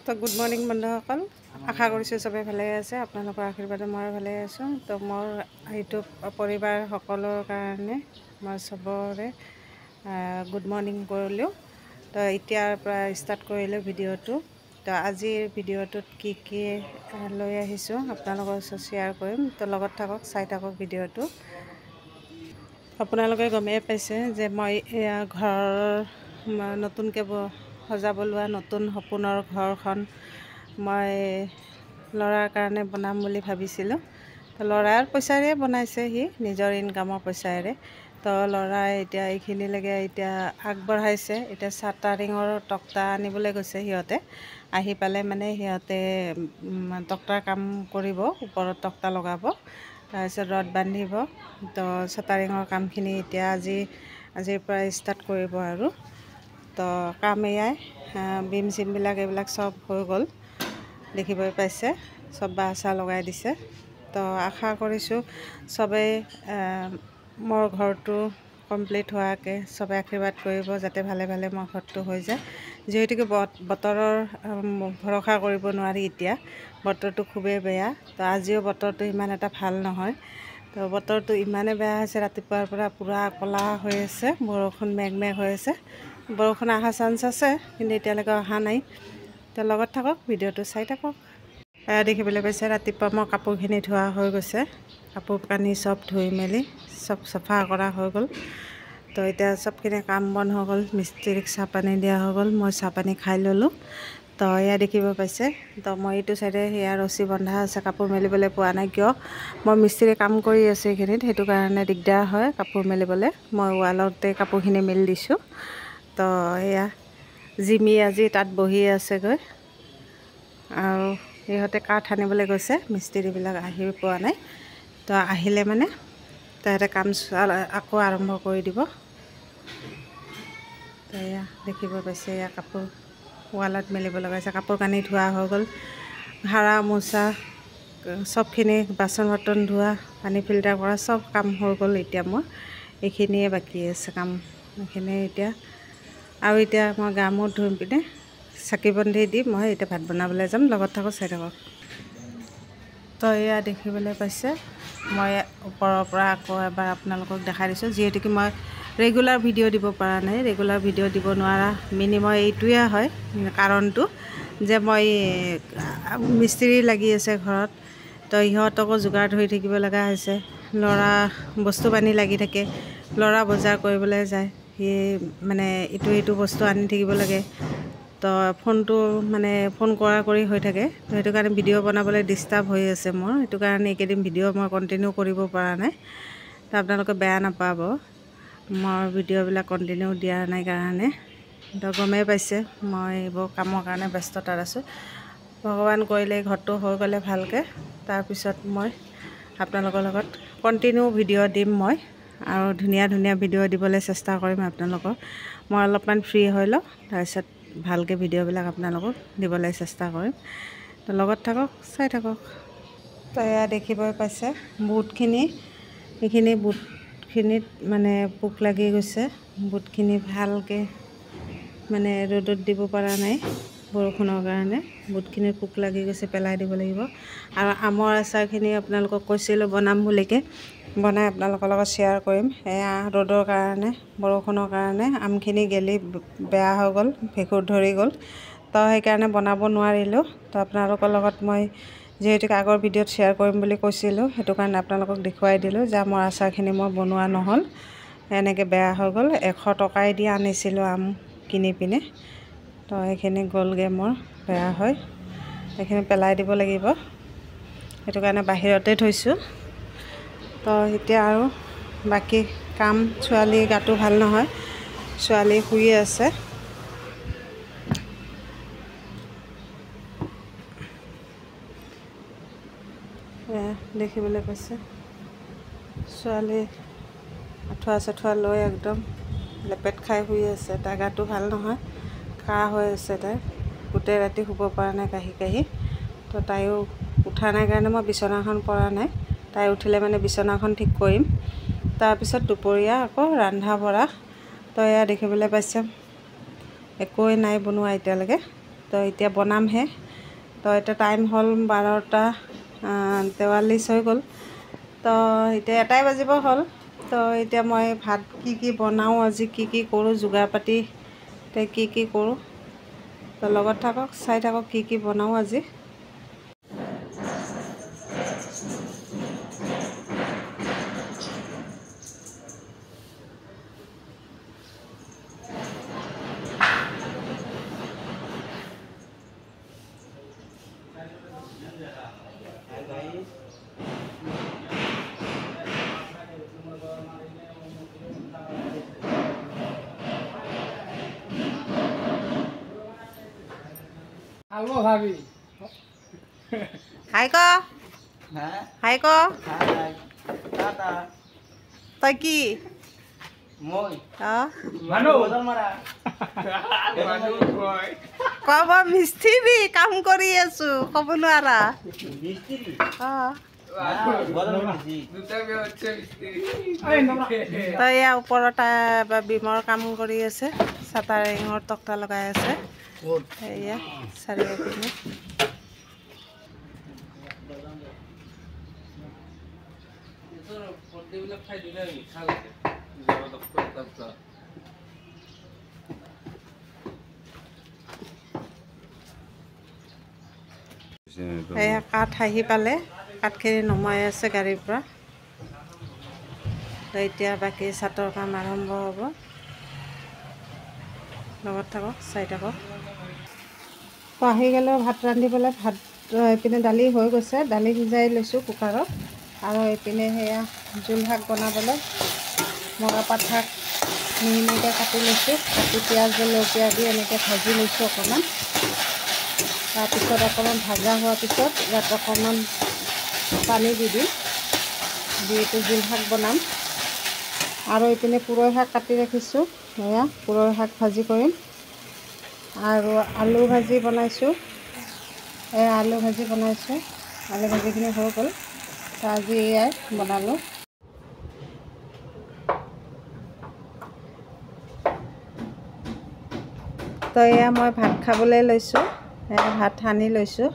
তো good morning বন্ধুসকল, আশা কৰিছোঁ চবেই ভালে আছে। আপোনালোকৰ আশীৰ্বাদে মই ভালে আছোঁ। তো মোৰ এইটো পৰিবাৰ সকলৰ কাৰণে মই চবৰে গুড মৰ্ণিং কৰিলোঁ। তো এতিয়াৰ পৰা ষ্টাৰ্ট কৰিলোঁ ভিডিঅ'টো। তো আজিৰ ভিডিঅ'টোত কি লৈ আহিছোঁ আপোনালোকৰ ওচৰত শ্বেয়াৰ কৰিম। তো লগত থাকক, চাই থাকক ভিডিঅ'টো। আপোনালোকে গমেই পাইছে যে মই ঘৰৰ নতুনকৈ সজাব লোৱা নতুন সপোনৰ ঘৰখন মই ল'ৰাৰ কাৰণে বনাম বুলি ভাবিছিলোঁ। তো ল'ৰাৰ পইচাৰে বনাইছে, সি নিজৰ ইনকামৰ পইচাৰে। তো ল'ৰাই এতিয়া এইখিনিলৈকে এতিয়া আগবঢ়াইছে। এতিয়া চাটাৰিঙৰ তক্তা আনিবলৈ গৈছে সিহঁতে। আহি পালে মানে সিহঁতে তক্তাৰ কাম কৰিব, ওপৰত তক্তা লগাব, তাৰপিছত ৰড বান্ধিব। তো চাটাৰিঙৰ কামখিনি এতিয়া আজিৰ পৰা ষ্টাৰ্ট কৰিব আৰু। তো কাম এয়াই, বিম চিমবিলাক এইবিলাক চব হৈ গ'ল, দেখিবই পাইছে, চব বাঁহ চাহ লগাই দিছে। তো আশা কৰিছোঁ চবেই মোৰ ঘৰটো কমপ্লিট হোৱাকৈ চবে আশীৰ্বাদ কৰিব, যাতে ভালে ভালে মোৰ ঘৰটো হৈ যায়। যিহেতুকে বতৰৰ ভৰসা কৰিব নোৱাৰি, এতিয়া বতৰটো খুবেই বেয়া। তো আজিও বতৰটো ইমান এটা ভাল নহয়। তো বতৰটো ইমানেই বেয়া হৈছে, ৰাতিপুৱাৰ পৰা পূৰা ক'লা হৈ আছে, বৰষুণ মেঘ হৈ আছে। বৰষুণ অহা চান্স আছে, কিন্তু এতিয়ালৈকে অহা নাই। তো লগত থাকক, ভিডিঅ'টো চাই থাকক। দেখিবলৈ পাইছে ৰাতিপুৱা মোৰ কাপোৰখিনি ধোৱা হৈ গৈছে। কাপোৰ কানি চব ধুই মেলি চব চাফা কৰা হৈ গ'ল। তো এতিয়া চবখিনি কাম বন হৈ গ'ল, মিস্ত্ৰীক চাহ পানী দিয়া হৈ গ'ল। মই চাহ পানী খাই ল'লোঁ। তো এয়া দেখিব পাইছে, তো মই এইটো চাইডে সেয়া ৰছী বন্ধা আছে, কাপোৰ মেলিবলৈ পোৱা নাই। কিয়, মই মিস্ত্ৰীয়ে কাম কৰি আছোঁ এইখিনিত, সেইটো কাৰণে দিগদাৰ হয় কাপোৰ মেলিবলৈ। মই ৱালতে কাপোৰখিনি মেলি দিছোঁ। তো এয়া জিমি আজি তাত বহি আছেগৈ, আৰু সিহঁতে কাঠ আনিবলৈ গৈছে। মিস্ত্ৰীবিলাক আহি পোৱা নাই। তো আহিলে মানে তাহাঁতে কাম আকৌ আৰম্ভ কৰি দিব। তো এয়া দেখিব পাইছে, এয়া কাপোৰ ৱালত মেলিব লগাইছে। কাপোৰ কানি ধোৱা হৈ গ'ল, হাৰা মোচা চবখিনি, বাচন বৰ্তন ধোৱা, পানী ফিল্টাৰ কৰা চব কাম হৈ গ'ল। এতিয়া মোৰ এইখিনিয়ে বাকী আছে কাম, এইখিনি এতিয়া। আৰু এতিয়া মই গা মূৰ ধুই পিনে চাকি বন্তি দি মই এতিয়া ভাত বনাবলৈ যাম। লগত থাকক, চাই থাকক। তো এয়া দেখিবলৈ পাইছে, মই ওপৰৰ পৰা আকৌ এবাৰ আপোনালোকক দেখাই দিছোঁ। যিহেতুকে মই ৰেগুলাৰ ভিডিঅ' দিব পৰা নাই, ৰেগুলাৰ ভিডিঅ' দিব নোৱাৰা মিনিমাম এইটোৱে হয় কাৰণটো, যে মই মিস্ত্ৰী লাগি আছে ঘৰত। তো ইহঁতকো যোগাৰ ধৰি থাকিব লগা হৈছে। ল'ৰা বস্তু পানী লাগি থাকে, ল'ৰা বজাৰ কৰিবলৈ যায়, সি মানে ইটো বস্তু আনি থাকিব লাগে। তো ফোনটো মানে ফোন কৰি হৈ থাকে। তো সেইটো কাৰণে ভিডিঅ' বনাবলৈ ডিষ্টাৰ্ব হৈ আছে মোৰ। সেইটো কাৰণে এইকেইদিন ভিডিঅ' মই কণ্টিনিউ কৰিব পৰা নাই। তো আপোনালোকে বেয়া নাপাব, মই ভিডিঅ'বিলাক কণ্টিনিউ দিয়া নাই কাৰণে। তো গমেই পাইছে মই এইবোৰ কামৰ কাৰণে ব্যস্ততাত আছোঁ। ভগৱান কৰিলে ঘৰটো হৈ গ'লে ভালকৈ, তাৰপিছত মই আপোনালোকৰ লগত কণ্টিনিউ ভিডিঅ' দিম মই, আৰু ধুনীয়া ভিডিঅ' দিবলৈ চেষ্টা কৰিম আপোনালোকক। মই অলপমান ফ্ৰী হৈ লওঁ, তাৰপিছত ভালকৈ ভিডিঅ'বিলাক আপোনালোকক দিবলৈ চেষ্টা কৰিম। তো লগত থাকক, চাই থাকক। তো এয়া দেখিবই পাইছে বুটখিনি, এইখিনি বুটখিনিত মানে পোক লাগি গৈছে। বুটখিনি ভালকৈ মানে ৰ'দত দিব পৰা নাই, বৰষুণৰ কাৰণে বুটখিনিৰ পোক লাগি গৈছে, পেলাই দিব লাগিব। আৰু আমৰ আচাৰখিনি আপোনালোকক কৈছিলোঁ বনাম বুলিকৈ, বনাই আপোনালোকৰ লগত শ্বেয়াৰ কৰিম। এয়া ৰ'দৰ কাৰণে, বৰষুণৰ কাৰণে আমখিনি গেলি বেয়া হৈ গ'ল, ভেঁকুৰ ধৰি গ'ল। তো সেইকাৰণে বনাব নোৱাৰিলোঁ। তো আপোনালোকৰ লগত মই যিহেতুকে আগৰ ভিডিঅ'ত শ্বেয়াৰ কৰিম বুলি কৈছিলোঁ, সেইটো কাৰণে আপোনালোকক দেখুৱাই দিলোঁ যে আমৰ আচাৰখিনি মই বনোৱা নহ'ল, এনেকৈ বেয়া হৈ গ'ল। 100 টকাই দি আনিছিলোঁ আম কিনি পিনে। তো সেইখিনি গ'লগৈ মোৰ বেয়া হয়, সেইখিনি পেলাই দিব লাগিব। সেইটো কাৰণে বাহিৰতে থৈছোঁ। তো এতিয়া আৰু বাকী কাম, ছোৱালীৰ গাটো ভাল নহয়, ছোৱালী শুই আছে। দেখিবলৈ পাইছে ছোৱালী আঁঠুৱা চাঠুৱা লৈ একদম লেপেট খাই শুই আছে। তাই গাটো ভাল নহয়, কাহ হৈ আছে তাই, গোটেই ৰাতি শুব পৰা নাই কাহি। তো তাইও উঠা নাই কাৰণে মই বিচনাখন পৰা নাই। তাই উঠিলে মানে বিচনাখন ঠিক কৰিম। তাৰপিছত দুপৰীয়া আকৌ ৰন্ধা বঢ়া। তো এয়া দেখিবলৈ পাইছে একোৱেই নাই বনোৱা এতিয়ালৈকে। তো এতিয়া বনামহে। তো এতিয়া টাইম হ'ল 12:43 হৈ গ'ল। তো এতিয়া 1 বাজিব হ'ল। তো এতিয়া মই ভাত কি বনাওঁ, আজি কি কৰোঁ, যোগাৰ পাতি এতিয়া কি কৰোঁ। তো লগত থাকক, চাই থাকক কি বনাওঁ আজি। হাই ক হাই ক তই কি কব মিস্ত্ৰী কাম কৰি আছো, ক'ব নোৱাৰা। তই এয়া ওপৰত বিমৰ কাম কৰি আছে, চাটাৰিঙৰ তক্তা লগাই আছে। এয়া চাৰিওপিনে এয়া কাঠ আহি পালে, কাঠখিনি নমাই আছে গাড়ীৰ পৰা। তো এতিয়া বাকী ছাতৰ কাম আৰম্ভ হ'ব। লগত থাকক, চাই থাকক। তো আহি গ'লেও ভাত ৰান্ধিবলৈ, ভাত এইপিনে দালি হৈ গৈছে, দালি সিজাই লৈছোঁ কুকাৰত। আৰু এইপিনে সেয়া জোল শাক বনাবলৈ মৰাপাত শাক মিহি মিহিকৈ কাটি লৈছোঁ। কাটি পিঁয়াজ জলকীয়া দি এনেকৈ ভাজি লৈছোঁ অকণমান। তাৰপিছত অকণমান ভাজা হোৱাৰ পিছত ইয়াত অকণমান পানী দি দিম, দি এইটো জোল শাক বনাম। আৰু এইপিনে পুৰৈ শাক কাটি ৰাখিছোঁ, এয়া পুৰৈ শাক ভাজি কৰিম। আৰু আলু ভাজি বনাইছোঁ, এয়া আলু ভাজি বনাইছোঁ। আলু ভাজিখিনি হৈ গ'ল। তো আজি এয়াই বনালোঁ। তো এয়া মই ভাত খাবলৈ লৈছোঁ, ভাত সানি লৈছোঁ।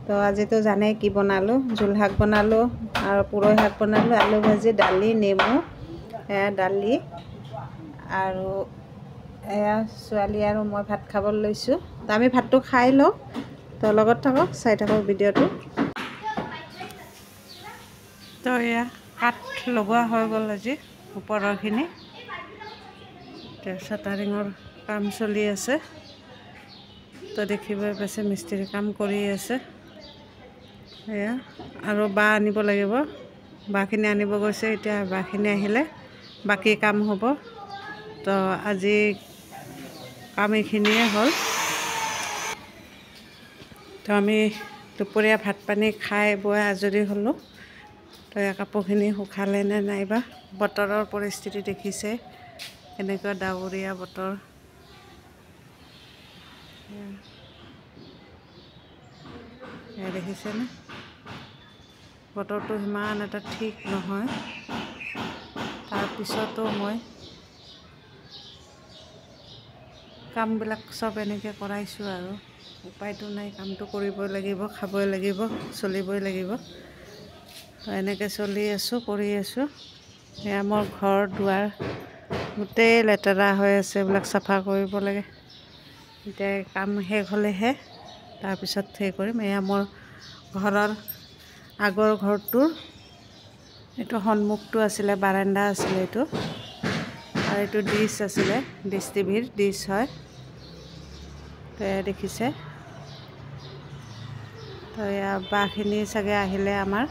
তো আজিতো জানেই কি বনালোঁ, জোল শাক বনালোঁ আৰু পুৰৈ শাক বনালোঁ, আলু ভাজি, দালি, নেমু, এয়া দালি। আৰু এয়া ছোৱালী আৰু মই ভাত খাবলৈ লৈছোঁ। তো আমি ভাতটো খাই লওঁ। তো লগত থাকক, চাই থাকক ভিডিঅ'টো। তো এয়া কাঠ লগোৱা হৈ গ'ল আজি ওপৰৰখিনি। চাটাৰিঙৰ কাম চলি আছে। তো দেখিবই পাইছে মিস্ত্ৰী কাম কৰি আছে। এয়া আৰু বাঁহ আনিব লাগিব, বাঁহখিনি আনিব গৈছে। এতিয়া বাঁহখিনি আহিলে বাকী কাম হ'ব। তো আজি কাম এইখিনিয়ে হ'ল। তো আমি দুপৰীয়া ভাত পানী খাই বৈ আজৰি হ'লোঁ। তো এই কাপোৰখিনি শুকালে নে নাইবা। বতৰৰ পৰিস্থিতি দেখিছে, এনেকুৱা ডাৱৰীয়া বতৰ। এয়া দেখিছেনে, বতৰটো সিমান এটা ঠিক নহয়। তাৰপিছতো মই কামবিলাক চব এনেকৈ কৰাইছোঁ আৰু উপায়তো নাই, কামটো কৰিবই লাগিব, খাবই লাগিব, চলিবই লাগিব। এনেকৈ চলি আছোঁ, কৰি আছোঁ। এয়া মোৰ ঘৰ দুৱাৰ গোটেই লেতেৰা হৈ আছে, এইবিলাক চাফা কৰিব লাগে। এতিয়া কাম শেষ হ'লেহে তাৰপিছত সেই কৰিম। এয়া মোৰ ঘৰৰ আগৰ ঘৰটোৰ এইটো সন্মুখটো আছিলে, বাৰাণ্ডা আছিলে এইটো। আৰু এইটো ডিছ আছিলে, ডিছ টিভিৰ ডিছ হয়। তো এয়া দেখিছে। তো এয়া বাঁহখিনি চাগে আহিলে আমাৰ।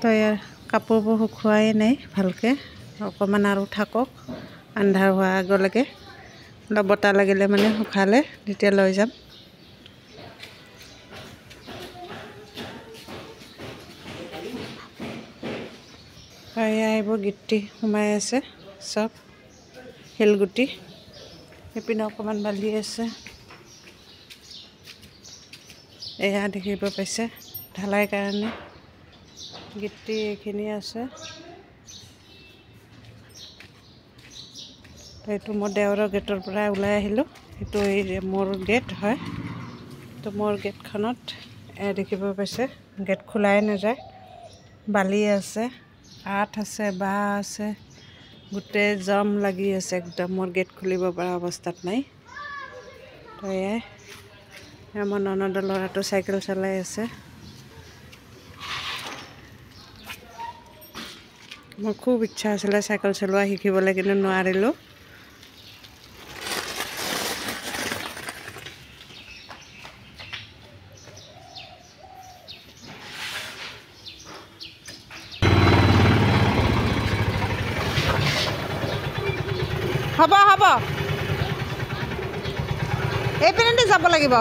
তো ইয়াৰ কাপোৰবোৰ শুকুৱাই নাই ভালকৈ, অকণমান আৰু থাকক আন্ধাৰ হোৱাৰ আগলৈকে। অলপ বতাহ লাগিলে মানে শুকালে তেতিয়া লৈ যাম। এয়া এইবোৰ গিটি সোমাই আছে চব, শিলগুটি। সেইপিনে অকণমান বালি আছে। এয়া দেখিব পাইছে, ঢালাই কাৰণে গিটি এইখিনি আছে। এইটো মোৰ দেওৰৰ গেটৰ পৰা ওলাই আহিলোঁ। এইটো এই মোৰ গেট হয়। তো মোৰ গেটখনত দেখিব পাইছে গেট খোলাই নাযায়, বালি আছে, কাঠ আছে, বাঁহ আছে, গোটেই জাম লাগি আছে একদম। মোৰ গেট খুলিব পৰা অৱস্থাত নাই। তো এয়াই আমাৰ ননদৰ ল'ৰাটো চাইকেল চলাই আছে। মোৰ খুব ইচ্ছা আছিলে চাইকেল চলোৱা শিকিবলৈ, কিন্তু নোৱাৰিলোঁ। হ'ব হ'ব, এইপিনেদি যাব লাগিব,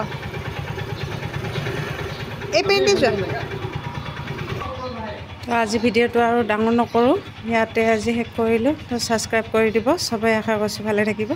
এইপিনেদি যোৱা। তো আজি ভিডিঅ'টো আৰু ডাঙৰ নকৰোঁ, ইয়াতে আজি শেষ কৰিলোঁ। তো ছাবস্ক্ৰাইব কৰি দিব, চবেই আশা কৰিছোঁ ভালে থাকিব।